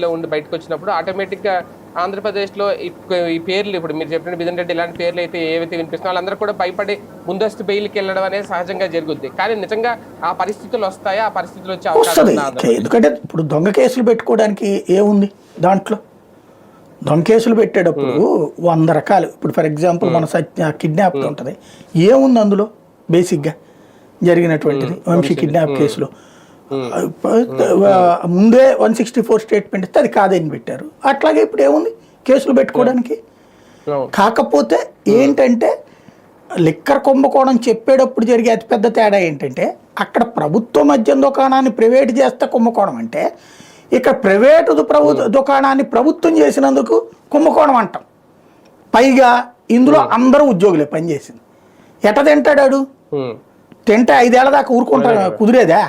ఉండి బయటకు వచ్చినప్పుడు ఆటోమేటిక్గా ఆంధ్రప్రదేశ్లో ఈ పేర్లు ఇప్పుడు మీరు చెప్పిన బిజన్ రెడ్డి ఇలాంటి పేర్లు అయితే ఏవైతే వినిపిస్తున్నా వాళ్ళందరూ కూడా భయపడి ముందస్తు బెయిల్కి వెళ్ళడం అనేది సహజంగా జరుగుద్ది. కానీ నిజంగా ఆ పరిస్థితులు వస్తాయా? ఆ పరిస్థితులు వచ్చే అవకాశం వస్తుంది. ఉందా? ఎందుకంటే ఇప్పుడు దొంగ కేసులు పెట్టుకోవడానికి ఏముంది దాంట్లో? దొంగ కేసులు పెట్టేటప్పుడు 100 రకాలు, ఇప్పుడు ఫర్ ఎగ్జాంపుల్ మన కిడ్నాప్ ఉంటుంది, ఏముంది అందులో బేసిక్గా జరిగినటువంటిది వంశీ కిడ్నాప్ కేసులో ముందే 164 స్టేట్మెంట్ ఇస్తే అది కాదని పెట్టారు. అట్లాగే ఇప్పుడు ఏముంది కేసులు పెట్టుకోవడానికి? కాకపోతే ఏంటంటే లిక్కర్ కుంభకోణం చెప్పేటప్పుడు జరిగే అతిపెద్ద తేడా ఏంటంటే అక్కడ ప్రభుత్వ మద్యం దుకాణాన్ని ప్రైవేట్ చేస్తే కుంభకోణం అంటే, ఇక్కడ ప్రైవేటు దుకాణాన్ని ప్రభుత్వం చేసినందుకు కుంభకోణం అంటాం. పైగా ఇందులో అందరూ ఉద్యోగులే పనిచేసింది. ఎట తింటాడాడు? తింటే 5 ఏళ్ల దాకా ఊరుకుంటా కుదిరేదా?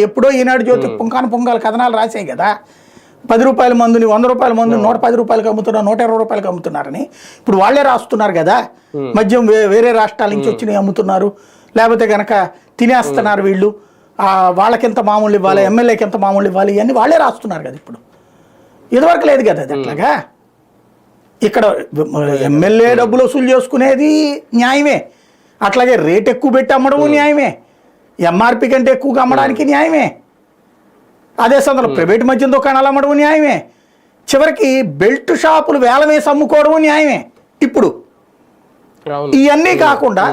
ఎప్పుడో ఈనాడు జ్యోతి పుంకాలు కథనాలు రాసాయి కదా, 10 రూపాయల మందుని 100 రూపాయల మందుని 110 రూపాయలకు అమ్ముతున్నారు, 120 రూపాయలకు అమ్ముతున్నారని. ఇప్పుడు వాళ్ళే రాస్తున్నారు కదా, మద్యం వేరే రాష్ట్రాల నుంచి వచ్చినవి అమ్ముతున్నారు, లేకపోతే కనుక తినేస్తున్నారు వీళ్ళు, వాళ్ళకింత మామూలు ఇవ్వాలి, ఎమ్మెల్యేకి ఎంత మామూలు ఇవ్వాలి, ఇవన్నీ వాళ్ళే రాస్తున్నారు కదా. ఇప్పుడు ఇదివరకు లేదు కదా అది. అట్లాగా ఇక్కడ ఎమ్మెల్యే డబ్బులు వసూలు చేసుకునేది న్యాయమే, అట్లాగే రేట్ ఎక్కువ పెట్టి అమ్మడము న్యాయమే, ఎంఆర్పి కంటే ఎక్కువగా అమ్మడానికి న్యాయమే, అదే సందర్భంలో ప్రైవేట్ మద్యం దుకాణాలు అమ్మడం న్యాయమే, చివరికి బెల్ట్ షాపులు వేలం వేసి అమ్ముకోవడం న్యాయమే. ఇప్పుడు ఇవన్నీ కాకుండా